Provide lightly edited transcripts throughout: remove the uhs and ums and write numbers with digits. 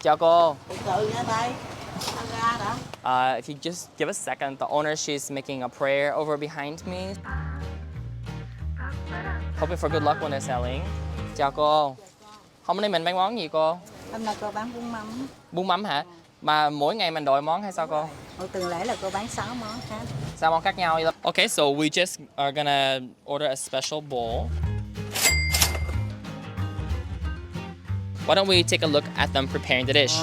Chào cô. Từ từ nha tay. Ăn ra đã. If you just give a second, the owner, she's making a prayer over behind me. Hoping for good luck when they're selling. Chào cô. Hôm nay mình bán món gì cô? Hôm nay cô bán bún mắm. Bún mắm hả? Mà mỗi ngày mình đổi món hay sao cô? Hồi tuần lễ là cô bán 6 món khác. 6 món khác nhau. Okay, so we just are gonna order a special bowl. Why don't we take a look at them preparing the dish?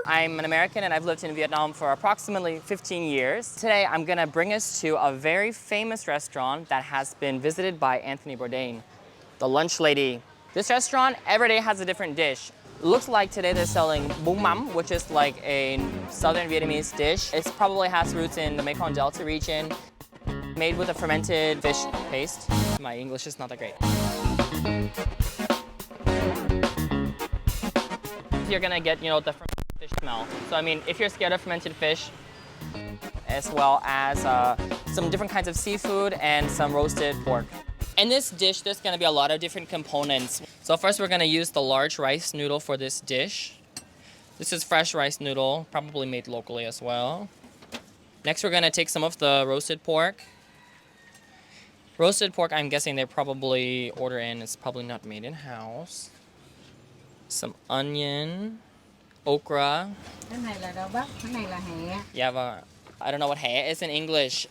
I'm an American and I've lived in Vietnam for approximately 15 years. Today I'm gonna bring us to a very famous restaurant that has been visited by Anthony Bourdain, the Lunch Lady. This restaurant every day has a different dish. It looks like today they're selling Bun Mam, which is like a southern Vietnamese dish. It probably has roots in the Mekong Delta region, made with a fermented fish paste. My English is not that great. You're gonna get, the fermented fish smell. So I mean, if you're scared of fermented fish, as well as some different kinds of seafood and some roasted pork. In this dish, there's gonna be a lot of different components. So first we're gonna use the large rice noodle for this dish. This is fresh rice noodle, probably made locally as well. Next we're gonna take some of the roasted pork. Roasted pork, I'm guessing they probably order in, it's probably not made in-house. Some onion, okra. Cái này là đậu bắp, cái này là hẹ. Yeah, but I don't know what hẹ is in English.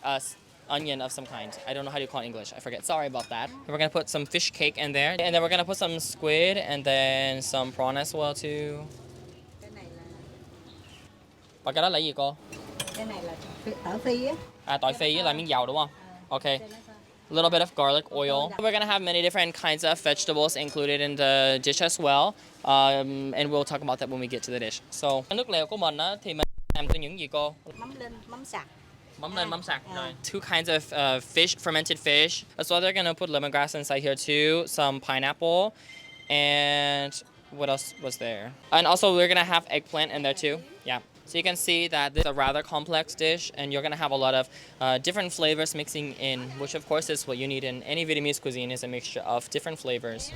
Onion of some kind. I don't know how to call it in English. I forget. Sorry about that. We're gonna put some fish cake in there, and then we're gonna put some squid and then some prawn as well too. Cái này là. Và cái đó là gì cô? Cái này là tỏi phi á. Tỏi phi với lại miếng dầu đúng không? Okay. A little bit of garlic oil. We're gonna have many different kinds of vegetables included in the dish as well, and we'll talk about that when we get to the dish. So, nước lèo của mình á thì mình làm từ những gì cô? Mắm linh, mắm sặc. Mắm lên, mắm sặc. Two kinds of fish, fermented fish. As well, they're gonna put lemongrass inside here too, some pineapple, and what else was there? And also, we're gonna have eggplant in there too. Yeah. So you can see that this is a rather complex dish, and you're gonna have a lot of different flavors mixing in, which of course is what you need in any Vietnamese cuisine, is a mixture of different flavors.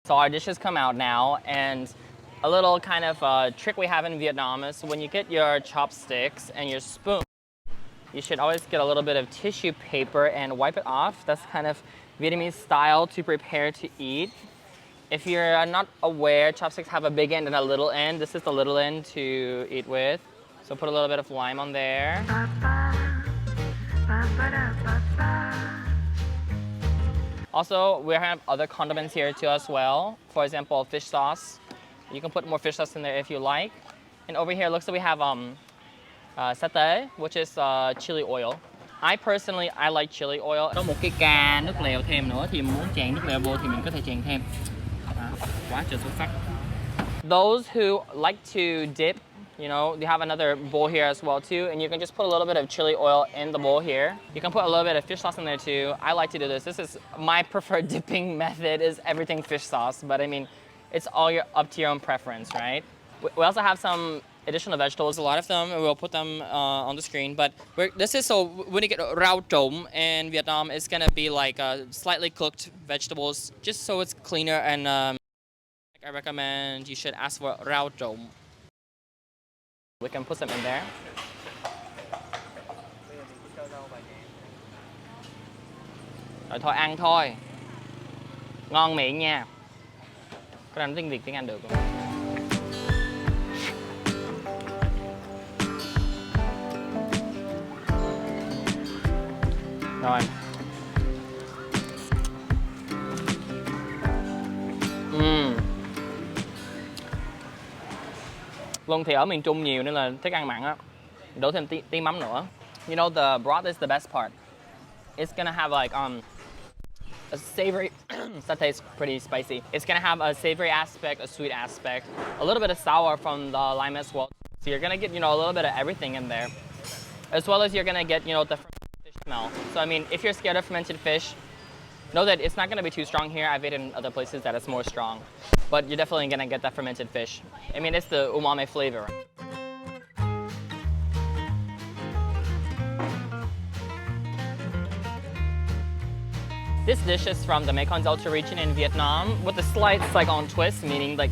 So our dishes come out now, and a little kind of trick we have in Vietnam is when you get your chopsticks and your spoon, you should always get a little bit of tissue paper and wipe it off. That's kind of Vietnamese style to prepare to eat. If you're not aware, chopsticks have a big end and a little end. This is the little end to eat with. So put a little bit of lime on there. Also, we have other condiments here too as well. For example, fish sauce. You can put more fish sauce in there if you like. And over here, looks like we have satay, which is chili oil. I personally like chili oil. Có một cái ca nước lèo thêm nữa thì muốn tràn nước lèo vô thì mình có thể tràn thêm. Quá trời xuất sắc. Those who like to dip, you have another bowl here as well too, and you can just put a little bit of chili oil in the bowl here. You can put a little bit of fish sauce in there too. I like to do this. This is my preferred dipping method, is everything fish sauce, but I mean, it's all up to your own preference, right? We also have some additional vegetables, a lot of them, we'll put them on the screen, but this is so when you get rau trộn in Vietnam, it's gonna be like slightly cooked vegetables, just so it's cleaner, and I recommend you should ask for rau trộn. We can put some in there. Rồi thôi ăn thôi. Ngon miệng nha. Có nói tiếng Việt tiếng Anh được không? Rồi. Vâng, thì ở miền Trung nhiều nên là thích ăn mặn á. Đổ thêm tí mắm nữa. You know, the broth is the best part. It's gonna have like a savory, satay is pretty spicy. It's gonna have a savory aspect, a sweet aspect, a little bit of sour from the lime as well. So you're gonna get, a little bit of everything in there. As well as you're gonna get, the fish smell. So I mean, if you're scared of fermented fish, know that it's not gonna be too strong here. I've eaten in other places that it's more strong. But you're definitely gonna get that fermented fish. I mean, it's the umami flavor. This dish is from the Mekong Delta region in Vietnam with a slight Saigon twist, meaning like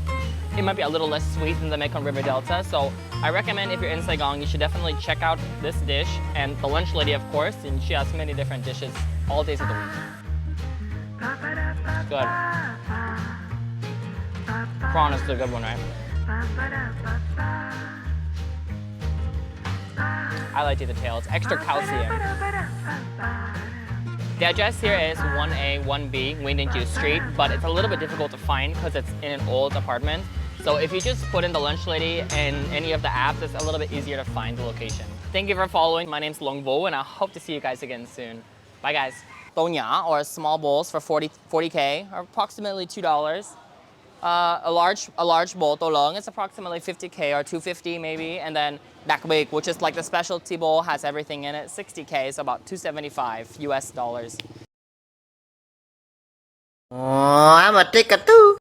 it might be a little less sweet than the Mekong River Delta. So I recommend if you're in Saigon, you should definitely check out this dish and the lunch lady, of course, and she has many different dishes all days of the week. Good. Prawn is a good one, right? I like the tail. It's extra calcium. The address here is 1A, 1B, Nguyễn Đình Street, but it's a little bit difficult to find because it's in an old apartment. So if you just put in the lunch lady in any of the apps, it's a little bit easier to find the location. Thank you for following. My name's Long Vo, and I hope to see you guys again soon. Bye, guys. Tô nhã, or small bowls for 40K, or approximately $2. A large bowl, tô lớn, it's approximately 50K or 250 maybe. And then đặc biệt, which is like the specialty bowl, has everything in it, 60K, so about 275 US dollars. Oh, I'm a ticket too.